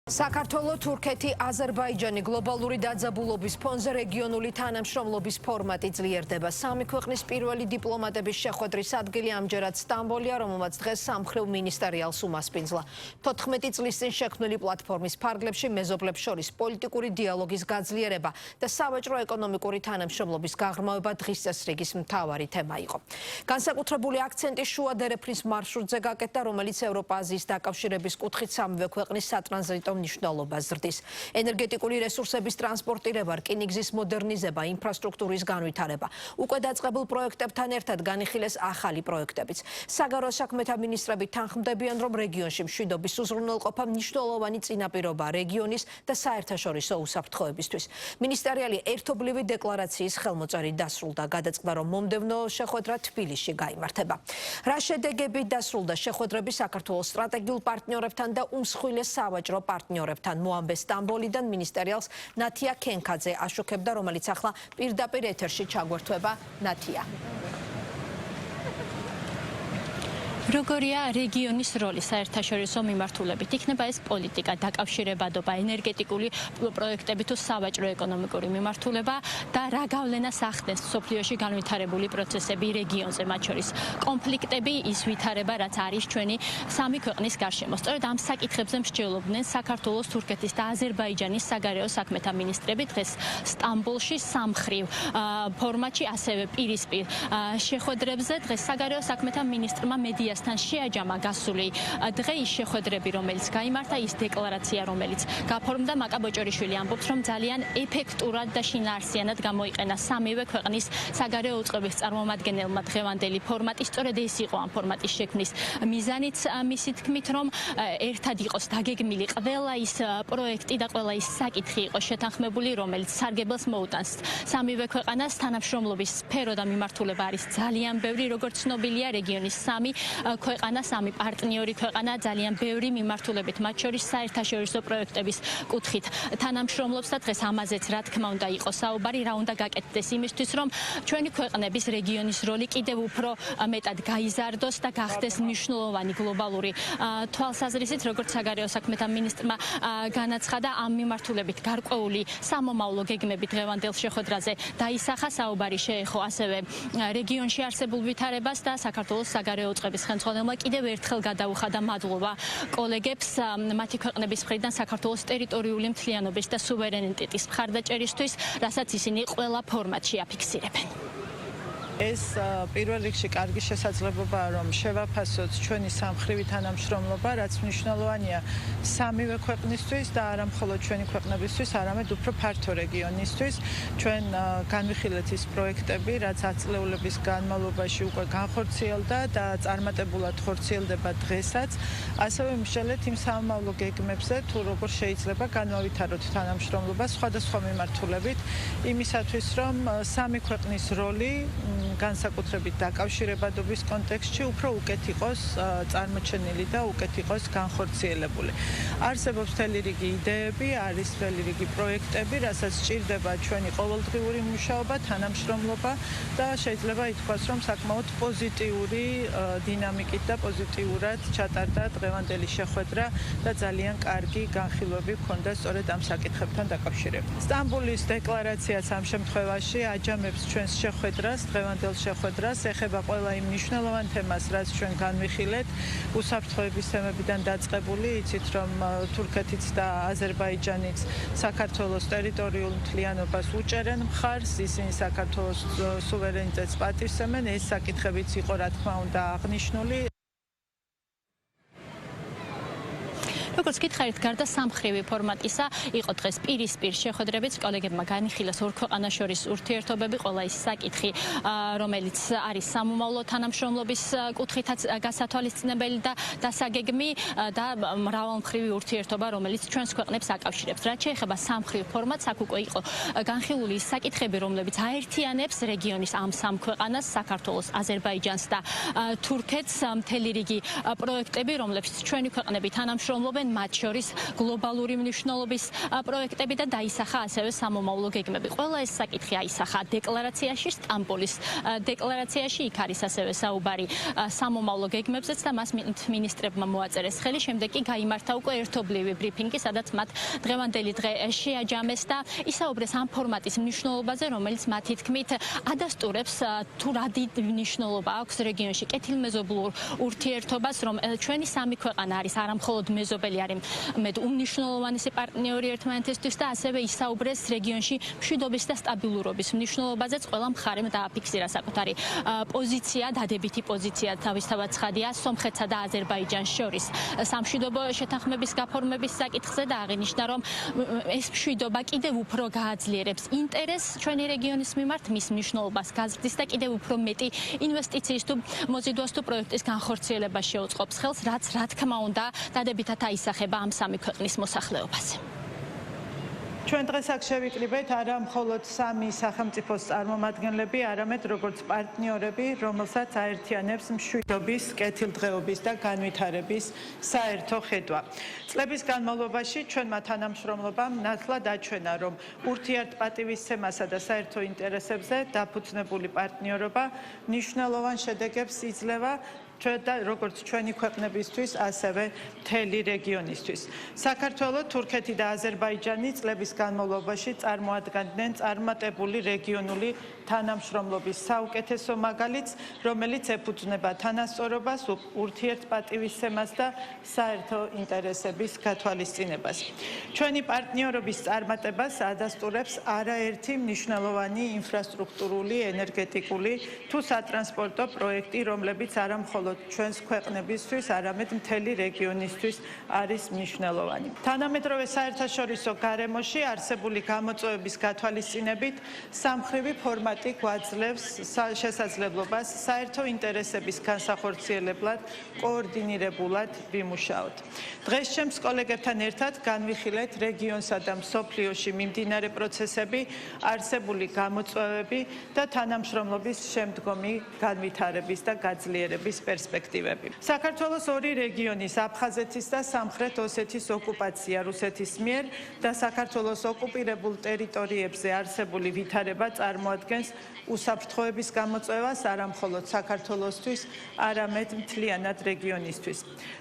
საქართველოს, თურქეთი, აზერბაიჯანი გლობალური დაძაბულობის ფონზე რეგიონული თანამშრომლობის ფორმატი ძლიერდება. სამი ქვეყნის პირველი დიპლომატების შეხვედრის ადგილი ამჯერად სტამბოლია, რომელმაც დღეს სამხრივ მინისტერიალს უმასპინძლა. 14 წლის წინ შექმნილი პლატფორმის ფარგლებში მეზობლებს შორის პოლიტიკური დიალოგის გაძლიერება და სავაჭრო-ეკონომიკური თანამშრომლობის გაღრმავება დღის წესრიგის მთავარი თემა იყო. განსაკუთრებული აქცენტი შუა დერეფნის მარშრუტზე გაკეთდა, რომელიც ევროპა-აზიის დაკავშირების კუთხით სამივე ქვეყნის სატრანზიტო მნიშვნელობას ზრდის. ენერგეტიკული რესურსების ტრანსპორტირება, რკინიგზის მოდერნიზება, ინფრასტრუქტურის განვითარება. უკვე დაწყებულ პროექტებთან ერთად განიხილეს ახალი პროექტებიც. საგარეო საქმეთა მინისტრები თანხმდებიან, რომ რეგიონში მშვიდობის უზრუნველყოფა მნიშვნელოვანი წინაპირობა რეგიონის და საერთაშორისო უსაფრთხოებისთვის. მინისტერიალი ერთობლივი დეკლარაციის ხელმოწერით დასრულდა. გადაწყდა, რომ მომდევნო შეხვედრა თბილისში გაიმართება. რა შედეგები დასრულდა შეხვედრები საქართველოს სტრატეგიულ პარტნიორებთან და უმსხვილეს სავაჭრო პარტნიორებთან მოამბე სტამბოლიდან მინისტერიალს ნათია ქენქაძე აშუქებდა, რომელიც ახლა პირდაპირ ეთერში ჩაგვერთვება. ნათია. როგორია რეგიონის როლი საერთაშორისო მიმართულებით? იქნება ეს პოლიტიკა, დაკავშირებადობა, ენერგეტიკული პროექტები თუ სავაჭრო-ეკონომიკური მიმართულება და რა გავლენას ახდენს სოფლიოში განვითარებული პროცესები რეგიონზე, მათ შორის კონფლიქტები, ის ვითარება, რაც არის ჩვენი სამი ქვეყნის გარშემო. სწორედ ამ საკითხებზე მსჯელობდნენ საქართველოს, თურქეთის და აზერბაიჯანის საგარეო საქმეთა მინისტრები დღეს სტამბოლში სამხრივ ფორმატში, ასევე პირისპირ შეხვედრებზე. დღეს საგარეო საქმეთა მინისტრმა მედიას შეაჯამა გასული დღეის შეხვედრები, რომელიც გაიმართა, ის დეკლარაცია, რომელიც გაფორმდა. მაკა ბოჭორიშვილი ამბობს, რომ ძალიან ეფექტურად და შინაარსიანად გამოიყენა სამივე ქვეყნის საგარეო უწყების წარმომადგენელმა დღევანდელი ფორმატი. სწორედ ეს იყო ამ ფორმატის შექმნის მიზანიც, მისი თქმით, რომ ერთად იყოს დაგეგმილი ყველა ის პროექტი და ყველა ის საკითხი იყო შეთანხმებული, რომელიც სარგებელს მოუტანს სამივე ქვეყანას. თანამშრომლობის სფერო და მიმართულება არის ძალიან ბევრი, როგორც ცნობილია, რეგიონის სამი ქვეყანა, სამი პარტნიორი ქვეყანა ძალიან ბევრი მიმართულებით, მათ შორის საერთაშორისო პროექტების კუთხით თანამშრომლობს და დღეს ამაზეც რა თქმა უნდა იყო საუბარი, რა უნდა გაკეთდეს იმისთვის, რომ ჩვენი ქვეყნების რეგიონის როლი კიდევ უფრო მეტად გაიზარდოს და გახდეს მნიშვნელოვანი გლობალური თვალსაზრისით, როგორც საგარეო საქმეთა მინისტრმა განაცხადა. ამ მიმართულებით გარკვეული სამომავლო გეგმები დღევანდელ შეხვედრაზე დაისახა. საუბარი შეეხო ასევე რეგიონში არსებულ ვითარებას და საქართველოს საგარეო უწყების ხელმძღვანელმა კიდევ ერთხელ გადაუხადა მადლობა კოლეგებს მათი ქვეყნების მხრიდან საქართველოს ტერიტორიული მთლიანობის და სუვერენიტეტის მხარდაჭერისთვის, რასაც ისინი ყველა ფორმატში აფიქსირებენ. ეს პირველ რიგში კარგი შესაძლებლობაა, რომ შევაფასოთ ჩვენი სამხრივი თანამშრომლობა, რაც მნიშვნელოვანია სამივე ქვეყნისთვის და არა მხოლოდ ჩვენი ქვეყნებისთვის, არამედ უფრო ფართო რეგიონისთვის. ჩვენ განვიხილეთ ის პროექტები, რაც ათწლეულების განმავლობაში უკვე განხორციელდა და წარმატებულად ხორციელდება დღესაც. ასევე მსჯელეთ იმ სამომავლო გეგმებზე, თუ როგორ შეიძლება განავითაროთ თანამშრომლობა სხვადასხვა მიმართულებით, იმისათვის, რომ სამი ქვეყნის როლი განსაკუთრებით დაკავშირებადობის კონტექსტში უფრო უკეთ იყოს წარმოჩენილი და უკეთ იყოს განხორციელებული. არსებობს მთელი რიგი იდეები, არის მთელი რიგი პროექტები, რასაც სჭირდება ჩვენი ყოველდღიური მუშაობა, თანამშრომლობა და შეიძლება ითქვას, რომ საკმაოდ პოზიტიური დინამიკით და პოზიტიურად ჩატარდა დღევანდელი შეხვედრა და ძალიან კარგი განხილვები ჰქონდა სწორედ ამ საკითხებთან დაკავშირებით. სტამბოლის დეკლარაციაც ამ შემთხვევაში აჯამებს ჩვენს შეხვედრას, დღევანდელ შეხვედრას, ეხება ყველა იმ მნიშვნელოვან თემას, რაც ჩვენ განვიხილეთ, უსაფრთხოების თემებიდან დაწყებული, იცით, რომ თურქეთიც და აზერბაიჯანიც საქართველოს ტერიტორიულ მთლიანობას უჭერენ მხარს, ისინი საქართველოს სუვერენიტეტს პატივსცემენ, ეს საკითხებიც იყო, რა თქმა უნდა, აღნიშნული. როგორც გითხარით, გარდა სამხრივი ფორმატისა, იყო დღეს პირისპირ შეხვედრებიც, კოლეგებმა განიხილეს ორ ქვეყანას შორის ურთიერთობები, ყველა ის საკითხი, რომელიც არის სამომავლო თანამშრომლობის კუთხითაც გასათვალისწინებელი და დასაგეგმი და მრავალმხრივი ურთიერთობა, რომელიც ჩვენს ქვეყნებს აკავშირებს. რაც შეეხება სამხრივ ფორმატს, აქ უკვე იყო განხილული ის საკითხები, რომლებიც აერთიანებს რეგიონის ამ სამ ქვეყანას, საქართველოს, აზერბაიჯანს და თურქეთს, მთელი რიგი პროექტები, რომლებშიც ჩვენი ქვეყნები თანამშრომლობენ. მათ შორის გლობალური მნიშვნელობის პროექტები და დაისახა ასევე სამომავლო გეგმები. Ყველა ეს საკითხი აისახა დეკლარაციაში, სტამბოლის დეკლარაციაში, იქ არის ასევე საუბარი სამომავლო გეგმებზეც და მას მინისტრებმა მოაწერეს ხელი, შემდეგ კი გაიმართა უკვე ერთობლივი ბრიფინგი, სადაც მათ დღევანდელი დღე შეაჯამეს და ისაუბრეს ამ ფორმატის მნიშვნელობაზე, რომელიც მათი თქმით ადასტურებს თუ რა დიდი მნიშვნელობა აქვს რეგიონში კეთილმეზობლურ ურთიერთობას, რომ ჩვენი სამი ქვეყანა არის არამხოლოდ მეზობელი, არის მეტ უმნიშვნელოვანესი პარტნიორი ერთმანეთისთვის და ასევე ისაუბრეს რეგიონში მშვიდობის და სტაბილურობის მნიშვნელობაზეც ყველა მხარემ დააფიქსირა საკუთარი პოზიცია, დადებითი პოზიცია თავისთავად ცხადია სომხეთსა და აზერბაიჯანს შორის სამშვიდობო შეთანხმების გაფორმების საკითხზე და აღინიშნა, რომ ეს მშვიდობა კიდევ უფრო გააძლიერებს ინტერესს ჩვენი რეგიონის მიმართ, მის მნიშვნელობას გაზრდის და კიდევ უფრო მეტი ინვესტიციის თუ მოზიდვას თუ პროექტის განხორციელებას შეუწყობს ხელს, რაც რა თქმა უნდა დადებითად აისახება ამ სამი ქვეყნის მოსახლეობაზე. ჩვენ დღეს აქ შევიკრიბეთ არა მხოლოდ სამი სახელმწიფოს წარმომადგენლები, არამედ როგორც პარტნიორები, რომელსაც აერთიანებს მშვიდობის, კეთილდღეობის და განვითარების საერთო ხედვა. წლების განმავლობაში ჩვენმა თანამშრომლობამ ნათლად აჩვენა, რომ ურთიერთპატივისცემასა და საერთო ინტერესებზე დაფუძნებული პარტნიორობა მნიშვნელოვან შედეგებს იძლევა როგორც ჩვენი ქვეყნებისთვის, ასევე მთელი რეგიონისთვის. საქართველო, თურქეთი და აზერბაიჯანი წლების განმავლობაში წარმოადგენდნენ წარმატებული რეგიონული თანამშრომლობის საუკეთესო მაგალითს, რომელიც ეფუძნება თანასწორობას, ურთიერთპატივისცემას და საერთო ინტერესების გათვალისწინებას. ჩვენი პარტნიორობის წარმატებას ადასტურებს არაერთი მნიშვნელოვანი ინფრასტრუქტურული, ენერგეტიკული თუ სატრანსპორტო პროექტი, რომლებიც არა მხოლოდ ჩვენს ქვეყნებისთვის, არამედ მთელი რეგიონისთვის არის მნიშვნელოვანი. თანამედროვე საერთაშორისო გარემოში არსებული გამოწვევების გათვალისწინებით სამმხრივი ფორმატი გვაძლევს შესაძლებლობას საერთო ინტერესების განსახორციელებლად კოორდინირებულად ვიმუშაოთ. დღეს ჩემს კოლეგებთან ერთად განვიხილეთ რეგიონსა და მსოფლიოში მიმდინარე პროცესები, არსებული გამოწვევები და თანამშრომლობის შემდგომი განვითარების და გაძლიერების პერსპექტივები. საქართველოს ორი რეგიონის, აფხაზეთის და სამხრეთ ოსეთის ოკუპაცია რუსეთის მიერ და საქართველოს ოკუპირებულ ტერიტორიებზე არსებული ვითარება წარმოადგენს უსაფრთხოების გამოწვევას არა მხოლოდ საქართველოსთვის, არამედ მთლიანად რეგიონისთვის.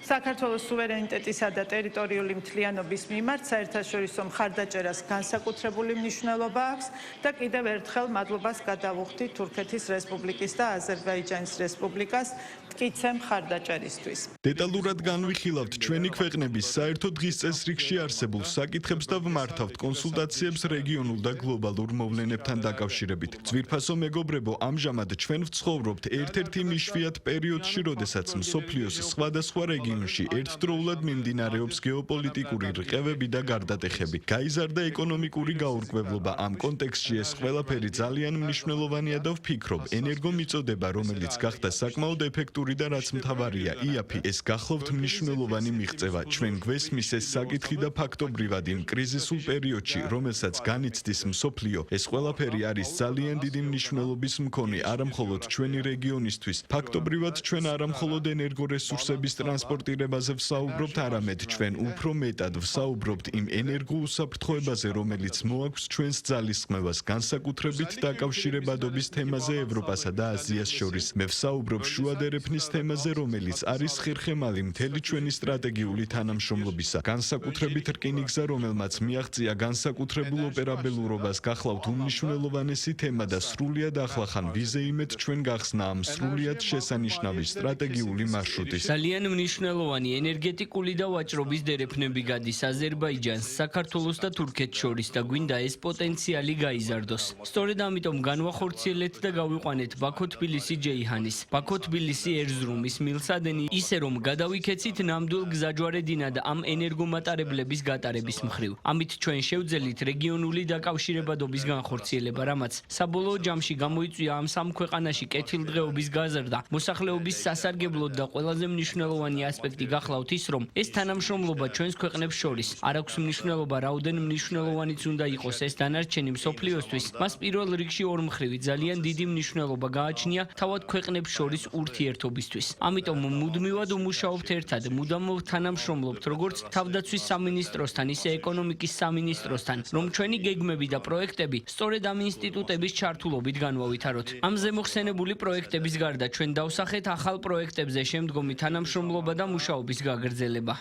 საქართველოს სუვერენიტეტისა და ტერიტორიული მთლიანობის მიმართ საერთაშორისო მხარდაჭერას განსაკუთრებული მნიშვნელობა აქვს და კიდევ ერთხელ მადლობას გადავუხდით თურქეთის რესპუბლიკის და აზერბაიჯანის რესპუბლიკას მტკიცე მხარდაჭერისთვის. დეტალურად განვიხილავთ ჩვენი ქვეყნების საერთო დღის წესრიგში არსებულ საკითხებს და ვმართავთ კონსულტაციებს რეგიონულ და გლობალურ მოვლენებთან დაკავშირებით. ძვირფასო მეგობრებო, ამჟამად ჩვენ ვცხოვრობთ ერთ-ერთ იმ იშვიათ პერიოდში, როდესაც მსოფლიოს სხვადასხვა რეგიონში ერთდროულად მიმდინარეობს გეოპოლიტიკური რყევები და გარდატეხები. გაიზარდა ეკონომიკური გაურკვევლობა. ამ კონტექსტში ეს ყველაფერი ძალიან მნიშვნელოვანია და ვფიქრობ, ენერგომიწოდება, რომელიც გახდა საკმაოდ ეფექტური და რაც მთავარია, იაფი, ეს გახლავთ მნიშვნელოვანი მიღწევა. ჩვენ გვესმის ეს საკითხი და ფაქტობრივად იმ კრიზისულ პერიოდში, რომელსაც განიცდის მსოფლიო, ეს ყველაფერი არის ძალიან დიდი მნიშვნელობის მქონე არამხოლოდ ჩვენი რეგიონისთვის. ფაქტობრივად ჩვენ არამხოლოდ ენერგორესურსების ტრანსპორტირებაზე ვსაუბრობთ, არამედ ჩვენ უფრო მეტად ვსაუბრობთ იმ ენერგოუსაფრთხოებაზე, რომელიც მოაქვს ჩვენს ძალისხმევას, განსაკუთრებით დაკავშირებადობის თემაზე ევროპასა და აზიას შორის. მე ვსაუბრობ შუადერეფნის თემაზე, რომელიც არის ხერხემალი მთელი ჩვენი სტრატეგიული თანამშრომლობისა. განსაკუთრებით რკინიგზა, რომელმაც მიაღწია განსაკუთრებულ ოპერაბელურობას, გახლავთ უმნიშვნელოვანესი თემა და სრულიად ახლახან ვიზეიმეთ ჩვენ გახსნა ამ სრულიად შესანიშნავი სტრატეგიული მარშრუტის. ძალიან მნიშვნელოვანი ენერგეტიკული და ვაჭრობის დერეფნები გადის აზერბაიჯანს, საქართველოს და თურქეთს შორის და გვინდა ეს პოტენციალი გაიზარდოს. სწორედ ამიტომ განვახორციელეთ და გავიყვანეთ ბაქო-თბილისი-ჯეიჰანის, ბაქო-თბილისი-ერზრუმის მილსადენი, ისე რომ გადავიქეცით ნამდვილ გზაჯვარედინად ამ ენერგომატარებლების გატარების მხრივ. ამით ჩვენ შევძელით რეგიონული დაკავშირებადობის განხორციელება, რამაც საბოლოო ჯამში გამოიწვია ამ სამ ქვეყანაში კეთილდღეობის გაზრდა. მოსახლეობის სასარგებლოდ და ყველაზე მნიშვნელოვანი ასპექტი გახლავთ ის, რომ ეს თანამშრომლობა ჩვენს ქვეყნებს შორის არ აქვს მნიშვნელობა, რაოდენ მნიშვნელოვანიც უნდა იყოს ეს დანარჩენი მსოფლიოსთვის. მას პირველ რიგში ორმხრივი ძალიან დიდი მნიშვნელობა გააჩნია თავად ქვეყნებს შორის ურთიერთობის მუშაობისთვის. ამიტომ მუდმივად უმუშაობთ ერთად, მუდამოდ თანამშრომლობთ როგორც თავდაცვის სამინისტროსთან, ისე ეკონომიკის სამინისტროსთან, რომ ჩვენი გეგმები და პროექტები სწორედ ამ ინსტიტუტების ჩართულობით განვავითაროთ. ამ ზემოხსენებული პროექტების გარდა ჩვენ დავსახეთ ახალ პროექტებზე შემდგომი თანამშრომლობა და მუშაობის გაგრძელება.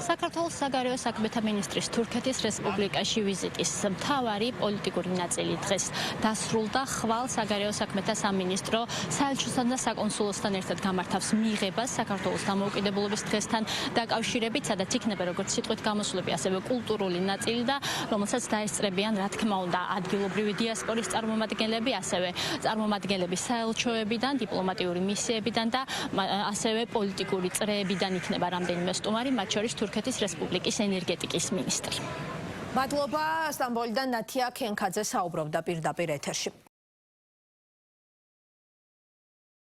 საქართველოს საგარეო საქმეთა მინისტრის თურქეთის რესპუბლიკაში ვიზიტის მთავარი პოლიტიკური ნაწილი დღეს დასრულდა. ხვალ საგარეო საქმეთა სამინისტრო საელჩოსთან და საკონსულოსთან ერთად გამართავს მიღებას საქართველოს დამოუკიდებლობის დღესთან დაკავშირებით, სადაც იქნება როგორც სიტყვით გამოსვლები, ასევე კულტურული ნაწილი და რომელსაც დაესწრებიან, რა თქმა უნდა, ადგილობრივი დიასპორის წარმომადგენლები, ასევე წარმომადგენლები საელჩოებიდან, დიპლომატიური მისიებიდან და ასევე პოლიტიკური წრეებიდან იქნება რამდენიმე სტუმარი, მათ შორის თურქეთის რესპუბლიკის ენერგეტიკის მინისტრი. მადლობა, სტამბოლიდან ნათია ქენქაძე საუბრობდა პირდაპირ ეთერში.